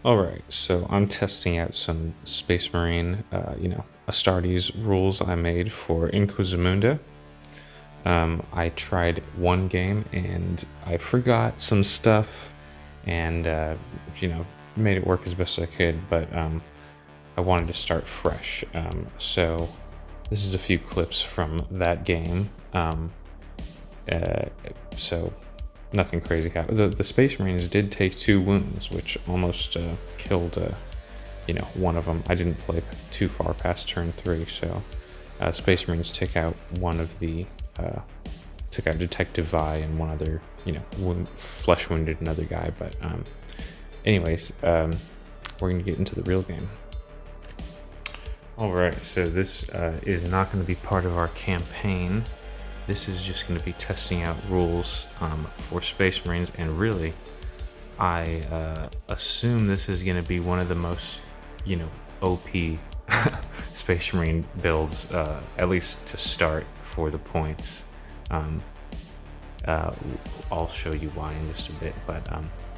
Alright, so I'm testing out some Space Marine, Astartes rules I made for Inquisimunda. I tried one game and I forgot some stuff and, made it work as best as I could, but I wanted to start fresh. So this is a few clips from that game. So nothing crazy happened. The Space Marines did take 2 wounds, which almost killed, one of them. I didn't play too far past turn 3, so Space Marines took out one of the, took out Detective Vi and one other, flesh wounded another guy. But anyways, we're going to get into the real game. Alright, so this is not going to be part of our campaign. This is just going to be testing out rules for Space Marines, and really, I assume this is going to be one of the most, OP Space Marine builds, at least to start for the points. I'll show you why in just a bit, but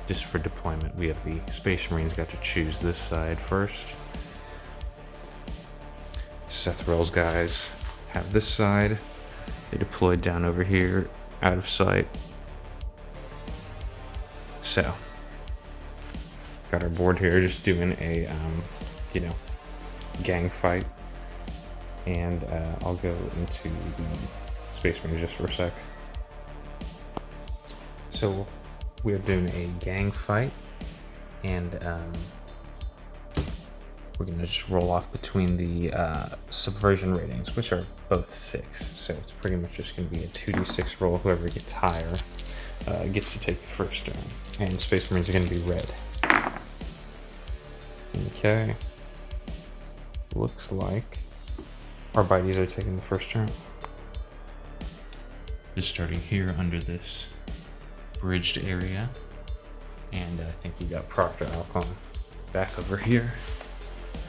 just for deployment, we have the Space Marines got to choose this side first. Seth Rell's guys have this side. They deployed down over here, out of sight. So, got our board here, just doing a, gang fight. And I'll go into the Space Marines just for a sec. So, we're doing a gang fight, and we're going to just roll off between the subversion ratings, which are both 6. So it's pretty much just going to be a 2d6 roll. Whoever gets higher gets to take the first turn. And Space Marines are going to be red. Okay. Looks like Arbites are taking the first turn. Just starting here under this bridged area. And I think we got Proctor Alcon back over here.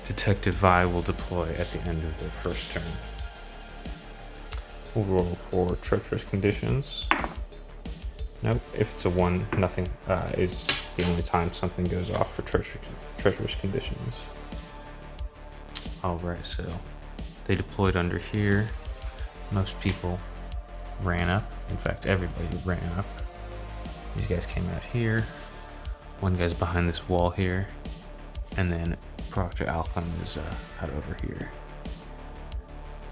Detective Vi will deploy at the end of their first turn. We'll roll for treacherous conditions. Nope, if it's a 1, nothing is the only time something goes off for treacherous conditions. Alright, so they deployed under here. Most people ran up. In fact, everybody ran up. These guys came out here. One guy's behind this wall here. And then Proctor Alcon is out over here.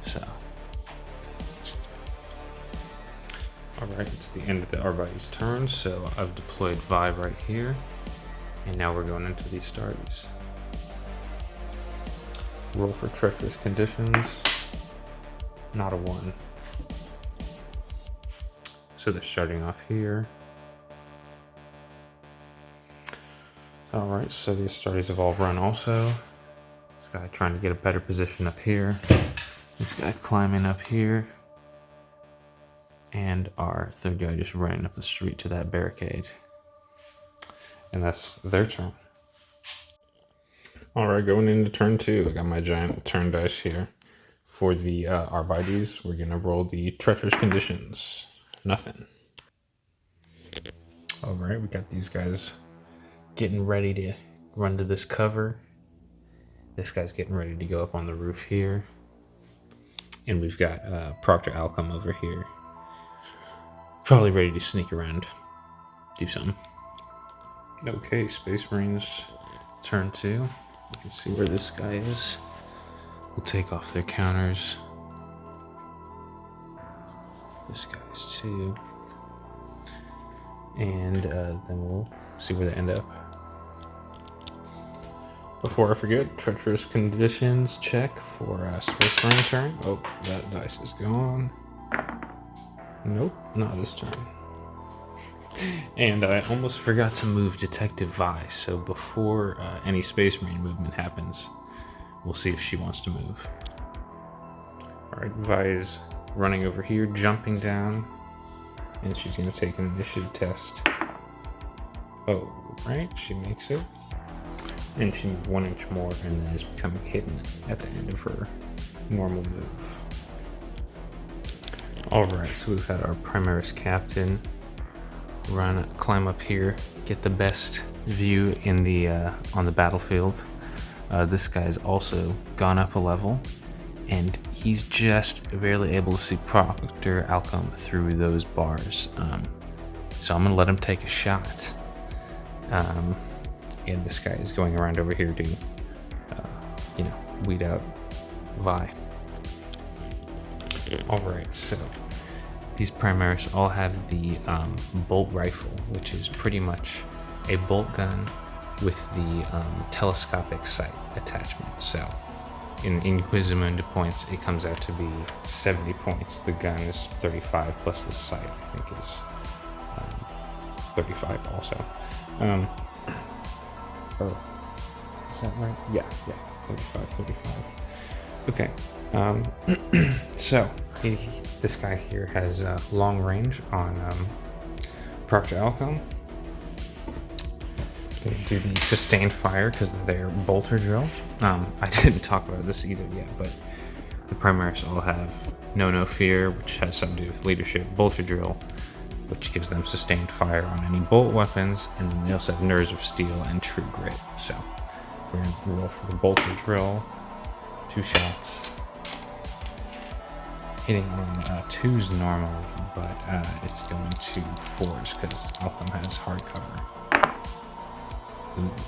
So, alright, it's the end of the Arbites' turn, so I've deployed Vi right here, and now we're going into the Astartes. Roll for treacherous conditions, not a 1. So they're starting off here. Alright, so the Astartes have all run also. This guy trying to get a better position up here. This guy climbing up here. And our third guy just running up the street to that barricade. And that's their turn. Alright, going into turn 2. I got my giant turn dice here. For the Arbites, we're going to roll the treacherous conditions. Nothing. Alright, we got these guys getting ready to run to this cover. This guy's getting ready to go up on the roof here. And we've got Proctor Alcon over here. Probably ready to sneak around, do something. Okay, Space Marines, turn 2. You can see where this guy is. We'll take off their counters. This guy's 2. And then we'll see where they end up. Before I forget, treacherous conditions check for Space Marine turn. Oh, that dice is gone. Nope, not this turn. And I almost forgot to move Detective Vi, so before any Space Marine movement happens, we'll see if she wants to move. Alright, Vi is running over here, jumping down, and she's going to take an initiative test. Oh, right, she makes it. And she moves 1 inch more and then is becoming hidden at the end of her normal move. Alright, so we've had our Primaris Captain climb up here, get the best view in the on the battlefield. This guy's also gone up a level, and he's just barely able to see Proctor Alcom through those bars. So I'm gonna let him take a shot. And this guy is going around over here to, weed out Vi. Alright, so these Primaris all have the bolt rifle, which is pretty much a bolt gun with the telescopic sight attachment. So in Inquisimunda points, it comes out to be 70 points. The gun is 35 plus the sight, I think, is 35 also. Is that right? Yeah, 35. Okay. So this guy here has long range on Proctor Alcom. Gonna do the sustained fire because of their bolter drill. I didn't talk about this either yet, but the Primaris all have No Fear, which has something to do with leadership, bolter drill, which gives them sustained fire on any bolt weapons, and then they also have Nerves of Steel and True Grit. So we're gonna roll for the bolter drill. 2 shots. Hitting on 2s normally, but it's going to 4s because Alcom has hard cover.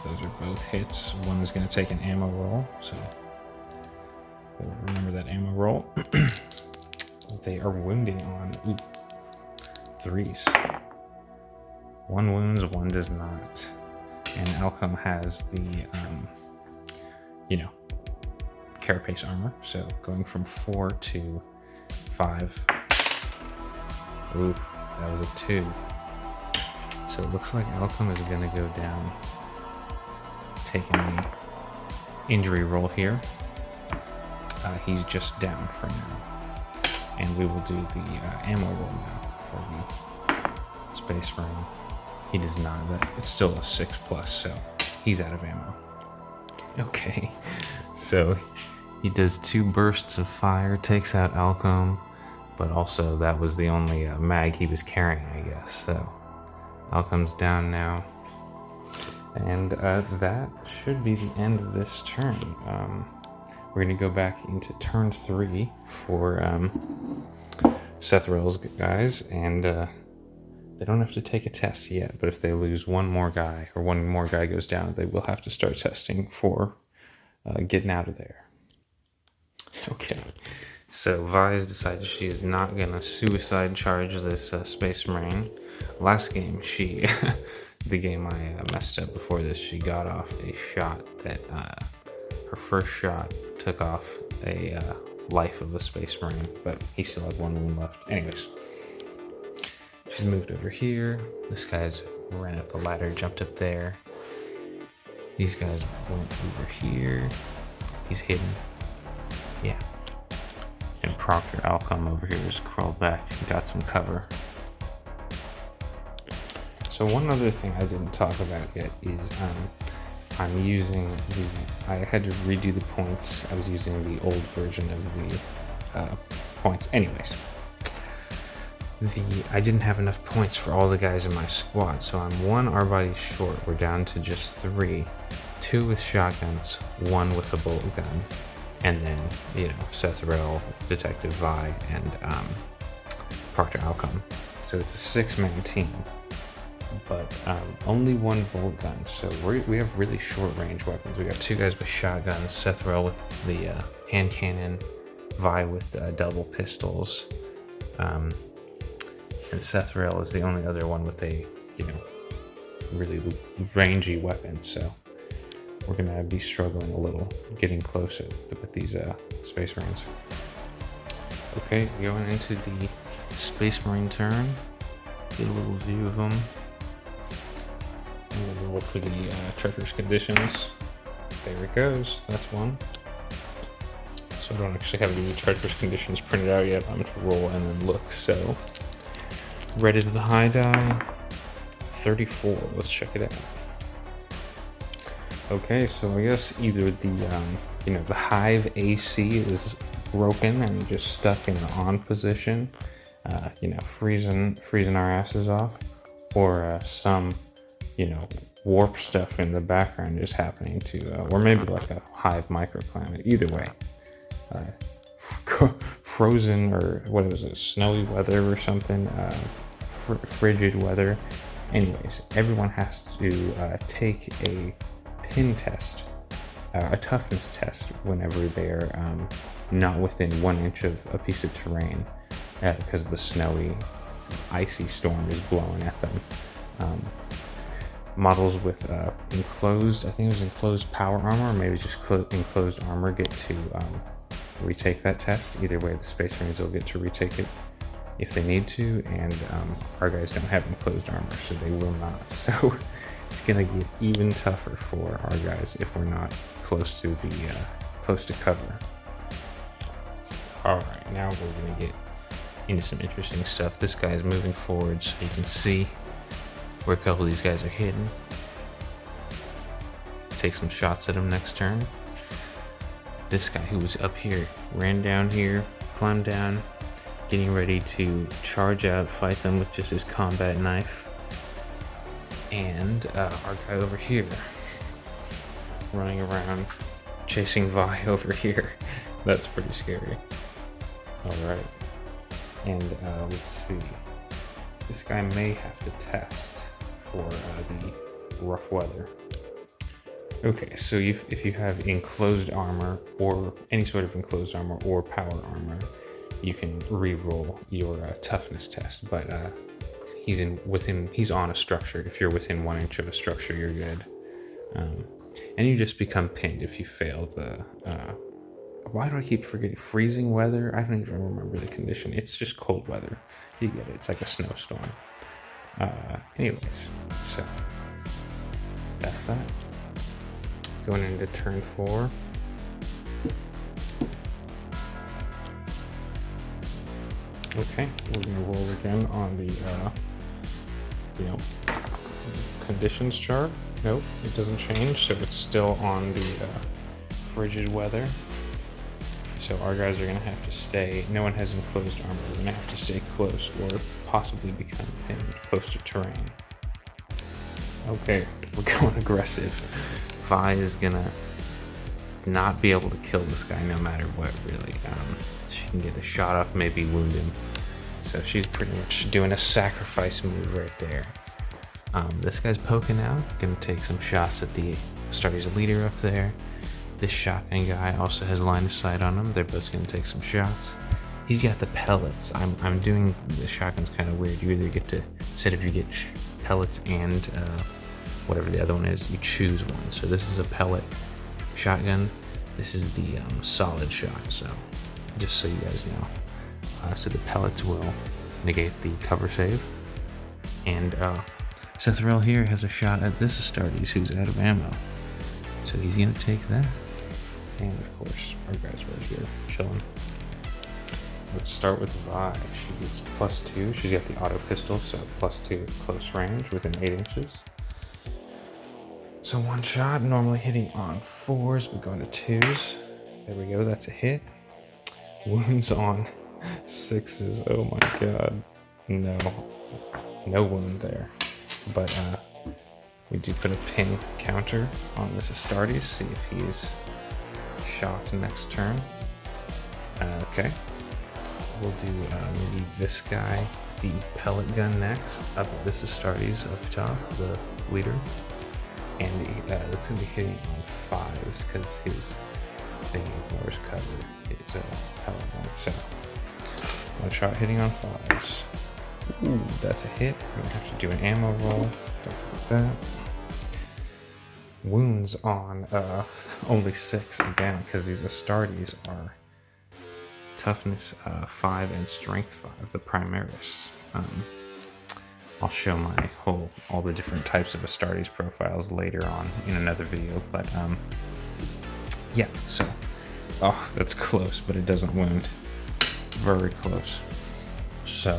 Those are both hits. One is going to take an ammo roll, so we'll remember that ammo roll. They are wounding on 3s. 1 wounds, 1 does not. And Alcom has the, carapace armor, so going from 4 to 5. Oof, that was a 2. So it looks like Alcom is going to go down. Taking the injury roll here. He's just down for now. And we will do the ammo roll now for the Space Marine. He does not, but it's still a 6+, so he's out of ammo. Okay, so he does 2 bursts of fire, takes out Alcom, but also that was the only mag he was carrying, I guess. So Alcom's down now. And that should be the end of this turn. We're going to go back into turn 3 for Sethrel's guys, and they don't have to take a test yet, but if they lose one more guy, or one more guy goes down, they will have to start testing for getting out of there. Okay, so Vi has decided she is not going to suicide charge this Space Marine. Last game, she... the game I messed up before this, she got off a shot that her first shot took off a life of a Space Marine, but he still had 1 wound left. Anyways, she's moved over here. This guy's ran up the ladder, jumped up there. These guys went over here. He's hidden. Yeah. And Proctor Alcom over here has crawled back and got some cover. So one other thing I didn't talk about yet is I'm using I had to redo the points. I was using the old version of the points. Anyways, I didn't have enough points for all the guys in my squad, so I'm 1 R-body short. We're down to just 3. 2 with shotguns, 1 with a bolt gun, and then, Sethrel, Detective Vi, and Proctor Alcom. So it's a 6-man team. But only 1 bolt gun, so we have really short range weapons. We got 2 guys with shotguns, Sethrel with the hand cannon, Vi with double pistols, and Sethrel is the only other one with a really rangy weapon. So we're gonna be struggling a little getting closer with these Space Marines. Okay, going into the Space Marine turn. Get a little view of them. We'll roll for the treacherous conditions. There it goes. That's 1. So I don't actually have the treacherous conditions printed out yet. I'm going to roll and then look. So red is the high die. 34. Let's check it out. Okay, so I guess either the hive AC is broken and just stuck in the on position, freezing our asses off, or some you know, warp stuff in the background is happening to, or maybe like a hive microclimate. Either way, frozen, or what was it, snowy weather or something, frigid weather. Anyways, everyone has to take a pin test, a toughness test, whenever they're not within 1 inch of a piece of terrain, because the snowy, icy storm is blowing at them. Models with enclosed, I think it was enclosed power armor, or maybe just enclosed armor, get to retake that test. Either way, the Space Marines will get to retake it if they need to, and our guys don't have enclosed armor, so they will not. So it's gonna get even tougher for our guys if we're not close to cover. All right, now we're gonna get into some interesting stuff. This guy is moving forward, so you can see where a couple of these guys are hidden. Take some shots at him next turn. This guy who was up here ran down here, climbed down, getting ready to charge out, fight them with just his combat knife. And our guy over here, running around, chasing Vi over here. That's pretty scary. All right. And let's see. This guy may have to test for the rough weather. Okay, so if you have enclosed armor, or any sort of enclosed armor or power armor, you can re-roll your toughness test. But he's on a structure. If you're within 1 inch of a structure, you're good. And you just become pinned if you fail the. Why do I keep forgetting? Freezing weather? I don't even remember the condition. It's just cold weather. You get it. It's like a snowstorm. Anyways, so that's that. Going into turn 4. Okay, we're gonna roll again on the conditions chart. Nope, it doesn't change, so it's still on the frigid weather. So our guys are gonna have to stay. No one has enclosed armor. We're gonna have to stay close, or possibly become pinned close to terrain. Okay, we're going aggressive. Vi is gonna not be able to kill this guy no matter what, really. She can get a shot off, maybe wound him. So she's pretty much doing a sacrifice move right there. This guy's poking out, gonna take some shots at the Astartes leader up there. This shotgun guy also has line of sight on him. They're both gonna take some shots. He's got the pellets. I'm doing the shotgun's kind of weird. You either get to, instead of you get pellets and whatever the other one is, you choose one. So this is a pellet shotgun. This is the solid shot. So just so you guys know. So the pellets will negate the cover save. And Sethrel here has a shot at this Astartes who's out of ammo. So he's gonna take that. And of course, our guy's right here, chilling. Let's start with Vi. She gets +2. She's got the auto pistol, so +2 close range within 8 inches. So one shot, normally hitting on 4s, but going to 2s. There we go, that's a hit. Wounds on 6s, oh my god. No wound there. But we do put a pin counter on this Astartes, see if he's shocked next turn. Okay. We'll do maybe this guy, the pellet gun next, up at this Astartes up top, the leader. And it's going to be hitting on 5s because his thing ignores cover. It's a pellet gun. So, one shot hitting on 5s. Ooh, that's a hit. We're going to have to do an ammo roll. Don't forget that. Wounds on only 6 again because these Astartes are toughness 5 and strength 5, the Primaris. I'll show all the different types of Astartes profiles later on in another video, but yeah, so, oh, that's close, but it doesn't wound. Very close. So,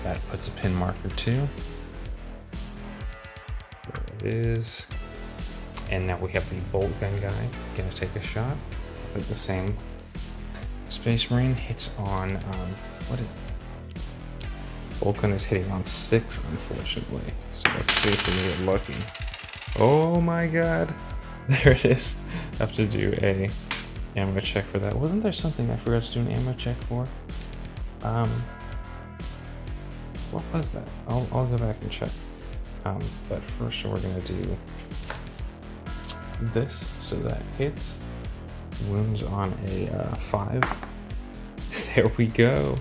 that puts a pin marker too. There it is. And now we have the bolt gun guy, gonna take a shot with the same Space Marine, hits on, what is it? Vulcan is hitting on 6, unfortunately. So let's see if we can get lucky. Oh my god. There it is. I have to do a ammo check for that. Wasn't there something I forgot to do an ammo check for? What was that? I'll go back and check. But first we're gonna do this, so that hits. Wounds on a 5. There we go.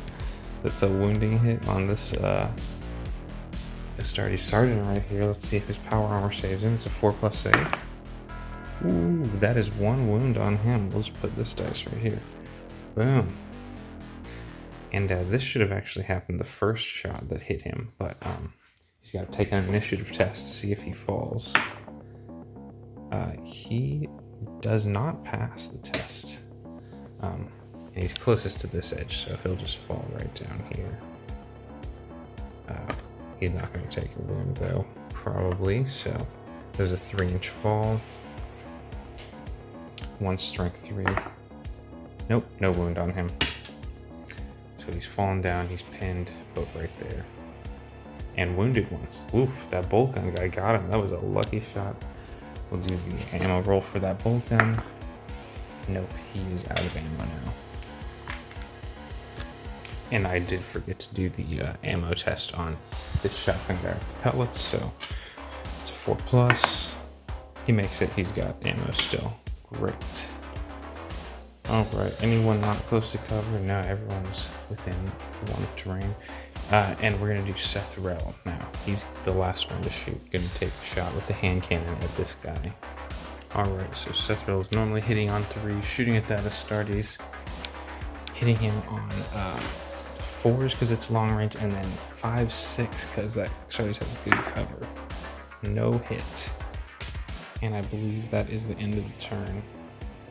That's a wounding hit on this Astartes Sergeant right here. Let's see if his power armor saves him. It's a 4+ save. Ooh, that is 1 wound on him. We'll just put this dice right here. Boom. And this should have actually happened the first shot that hit him, but he's got to take an initiative test to see if he falls. He does not pass the test. And he's closest to this edge, so he'll just fall right down here. He's not going to take a wound, though, probably, so there's a 3-inch fall. 1 strength 3. Nope, no wound on him. So he's fallen down, he's pinned, but right there. And wounded once. Oof, that bolt gun guy got him. That was a lucky shot. We'll do the ammo roll for that bolt gun. Nope, he is out of ammo now. And I did forget to do the ammo test on this shotgun guy with the pellets, so it's a 4+. He makes it, he's got ammo still. Great. Alright, anyone not close to cover? No, everyone's within 1 of terrain. And we're going to do Seth Rell now. He's the last one to shoot. Going to take a shot with the hand cannon at this guy. Alright, so Seth Rell is normally hitting on 3, shooting at that Astartes. Hitting him on 4s because it's long range, and then 5, 6 because that Astartes has good cover. No hit. And I believe that is the end of the turn.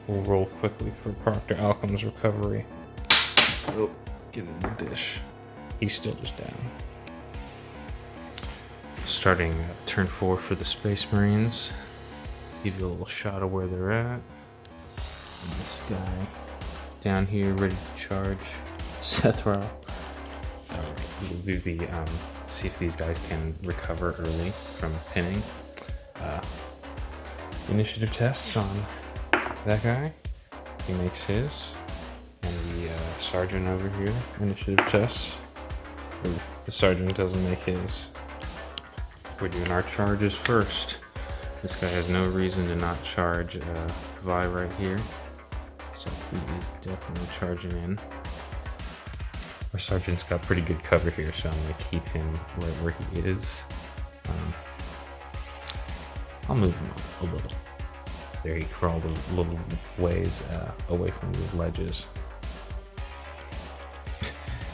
We'll roll quickly for Proctor Alcom's recovery. Oh, get in the dish. He's still just down. Starting turn 4 for the Space Marines. Give you a little shot of where they're at. And this guy down here ready to charge. Seth Rell. Alright, we'll do the, see if these guys can recover early from pinning. Initiative tests on that guy. He makes his. And the sergeant over here, initiative tests. Ooh, the sergeant doesn't make his. We're doing our charges first. This guy has no reason to not charge Vi right here. So he is definitely charging in. Our sergeant's got pretty good cover here, so I'm going to keep him right where he is. I'll move him up a little. There, he crawled a little ways away from these ledges.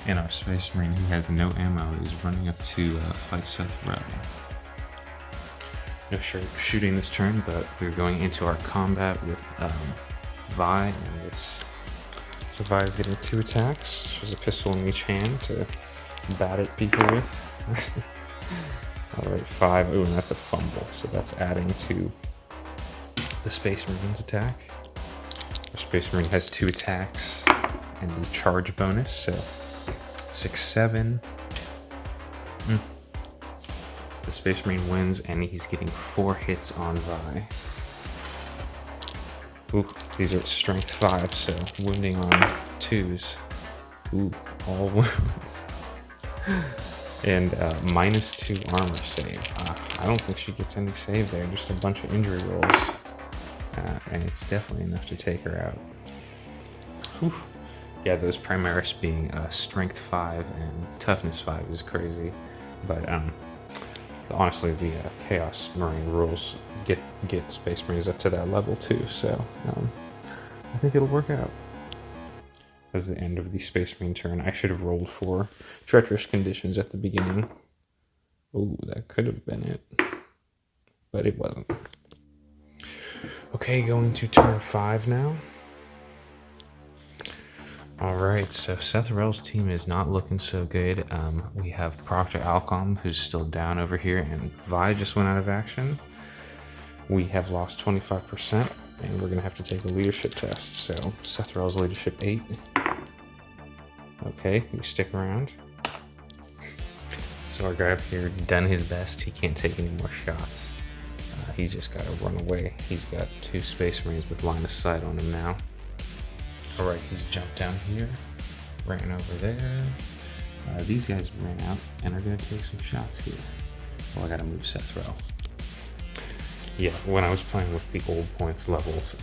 And our Space Marine, who has no ammo, is running up to fight Seth Rell. No shooting this turn, but we're going into our combat with Vi and this. So Vi is getting 2 attacks. She has a pistol in each hand to bat at people with. Alright, 5. Ooh, and that's a fumble, so that's adding to the Space Marine's attack. Our Space Marine has 2 attacks and the charge bonus, so 6, 7. The Space Marine wins, and he's getting 4 hits on Vi. Ooh, these are strength 5, so wounding on 2s. Ooh, all wounds. And -2 armor save. I don't think she gets any save there, just a bunch of injury rolls. And it's definitely enough to take her out. Whew. Yeah, those Primaris being strength 5 and toughness 5 is crazy. But honestly, the Chaos Marine rules get Space Marines up to that level too, so I think it'll work out. That was the end of the Space Marine turn. I should have rolled for treacherous conditions at the beginning. Oh, that could have been it, but it wasn't. Okay, going to turn 5 now. Alright, so Seth Rell's team is not looking so good. We have Proctor Alcom, who's still down over here, and Vi just went out of action. We have lost 25%, and we're going to have to take a leadership test. So Seth Rell's leadership 8. Okay, we stick around. So our guy up here done his best. He can't take any more shots. He's just got to run away. He's got 2 Space Marines with line of sight on him now. All right, he's jumped down here, ran over there. These guys ran out and are gonna take some shots here. Well, I gotta move Sethro. Yeah, when I was playing with the old points levels,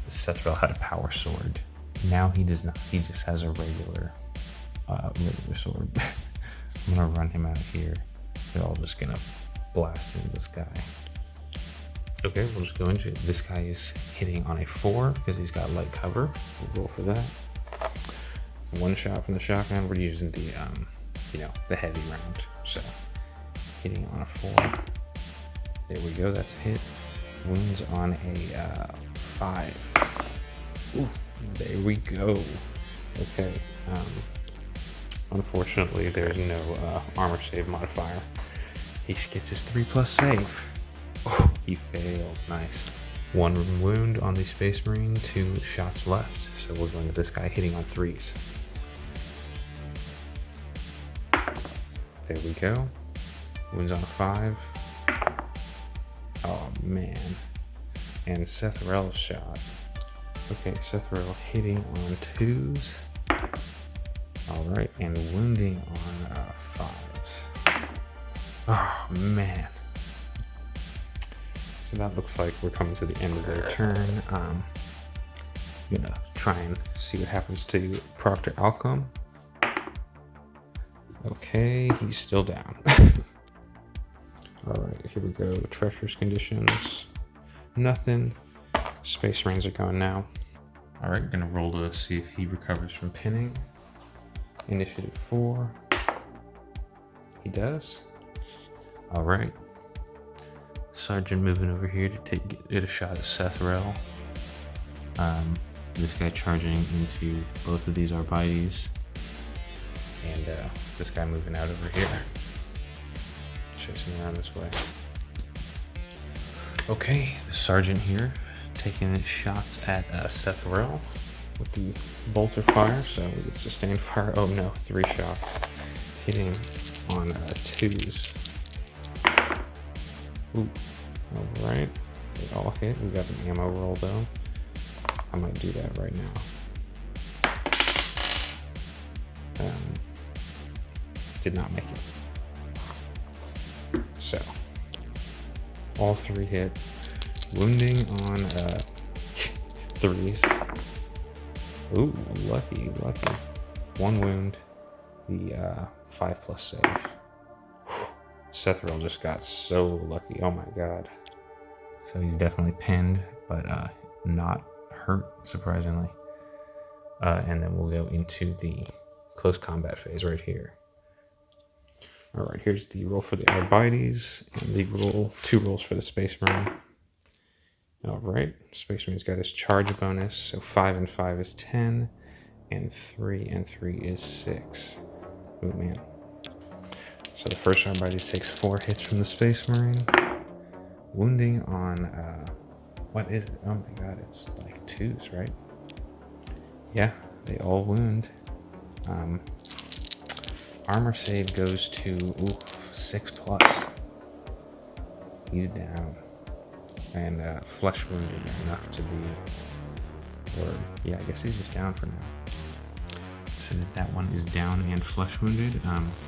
Sethro had a power sword. Now he does not. He just has a regular sword. I'm gonna run him out here. They're all just gonna blast into this guy. Okay, we'll just go into it. This guy is hitting on a 4 because he's got light cover. We'll roll for that. 1 shot from the shotgun. We're using the the heavy round. So hitting on a 4. There we go. That's a hit. Wounds on a 5. Ooh, there we go. Okay. Unfortunately, there's no armor save modifier. He gets his 3+ save. Oh, he fails. Nice. 1 wound on the Space Marine, 2 shots left. So we're going to this guy hitting on 3s. There we go. Wounds on a 5. Oh man. And Sethrel's shot. Okay, Sethrel hitting on 2s. Alright, and wounding on 5s. Oh man. So that looks like we're coming to the end of their turn. I'm gonna try and see what happens to Proctor Alcom. Okay, he's still down. Alright, here we go. Treacherous conditions. Nothing. Space Marines are going now. Alright, gonna roll to see if he recovers from pinning. Initiative 4. He does. Alright. Sergeant moving over here to get a shot at Sethrel. This guy charging into both of these Arbites. And this guy moving out over here. Chasing around this way. Okay, the sergeant here taking shots at Sethrel with the bolter fire. So we get sustained fire. Oh no, 3 shots. Hitting on 2s. Ooh, alright. They all hit. We got an ammo roll though. I might do that right now. Did not make it. So, all 3 hit. Wounding on 3s. Ooh, lucky. 1 wound. The 5+ save. Sethrel just got so lucky. Oh my god. So he's definitely pinned, but not hurt, surprisingly. And then we'll go into the close combat phase right here. Alright, here's the roll for the Arbites, and the 2 rolls for the Space Marine. Alright, Space Marine's got his charge bonus, so 5 and 5 is 10, and 3 and 3 is 6. Oh man. So the first Arbites takes 4 hits from the Space Marine. Wounding on, what is it? Oh my god, it's like 2s, right? Yeah, they all wound. Armor save goes to 6+. He's down. And flesh wounded enough to be, or yeah, I guess he's just down for now. So that one is down and flesh wounded.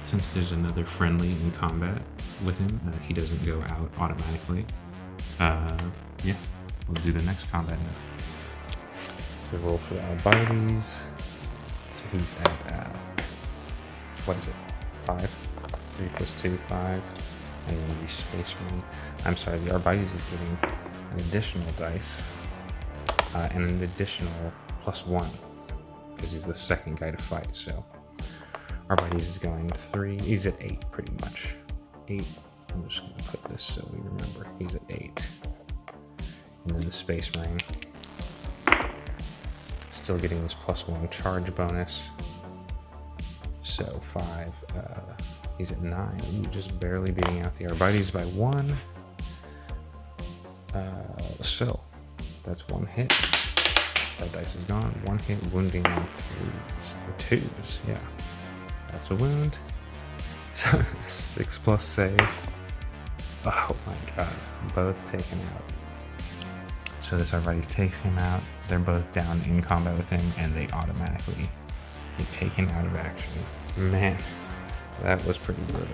Since there's another friendly in combat with him, he doesn't go out automatically. Yeah, we'll do the next combat now. The roll for the Arbites. So he's at, what is it? 5? 3 + 2, 5. And then the Space Marine. I'm sorry, the Arbites is getting an additional dice. And an additional +1. Because he's the second guy to fight, so. Arbites is going 3. He's at 8, pretty much. 8. I'm just going to put this so we remember. He's at 8. And then the Space Marine. Still getting this +1 charge bonus. So 5, he's at 9. Ooh, just barely beating out the Arbites by 1. So that's 1 hit. That dice is gone. 1 hit, wounding on 3s, or 2s, yeah. That's a wound. 6+ save. Oh my god, both taken out. So this already takes him out. They're both down in combat with him, and they automatically get taken out of action. Man, that was pretty brutal.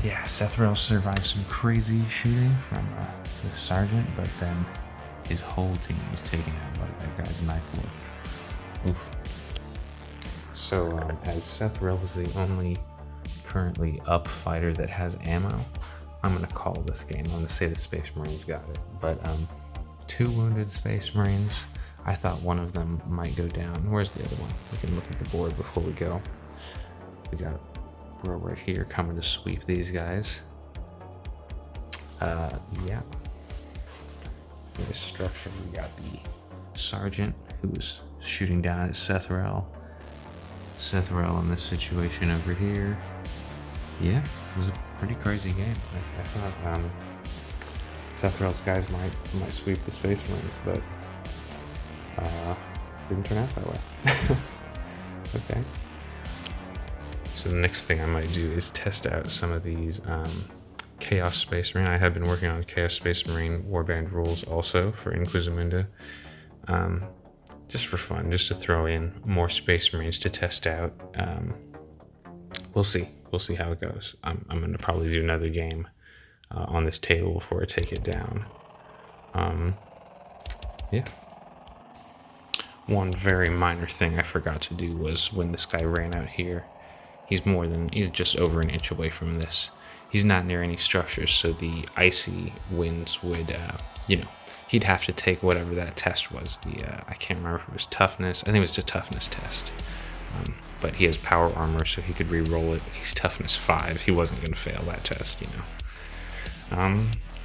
Yeah, Sethrel survived some crazy shooting from the sergeant, but then his whole team was taken out by that guy's knife work. Oof. So as Sethrel is the only currently up fighter that has ammo, I'm gonna call this game. I'm gonna say the Space Marines got it. But 2 wounded Space Marines. I thought one of them might go down. Where's the other one? We can look at the board before we go. We got bro right here coming to sweep these guys. Yeah. In this structure, we got the sergeant who's shooting down at Sethrel. Sethrel in this situation over here. Yeah, it was a pretty crazy game. I thought Sethrel's guys might sweep the Space Marines, but didn't turn out that way. Okay. So the next thing I might do is test out some of these Chaos Space Marine. I have been working on Chaos Space Marine Warband rules also for Inquisimunda. Just for fun, just to throw in more Space Marines to test out. We'll see how it goes. I'm going to probably do another game on this table before I take it down. Yeah. One very minor thing I forgot to do was when this guy ran out here, he's just over an inch away from this. He's not near any structures, so the icy winds would, he'd have to take whatever that test was. I can't remember if it was toughness. I think it was a toughness test. But he has power armor, so he could re-roll it. He's toughness 5. He wasn't going to fail that test,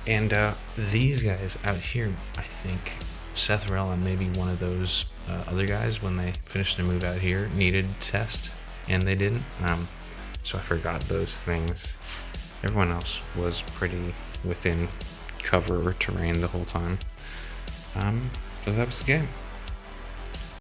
And these guys out here, I think Sethrel and maybe one of those other guys, when they finished their move out here, needed test, and they didn't. So I forgot those things. Everyone else was pretty within cover or terrain the whole time. So that was the game.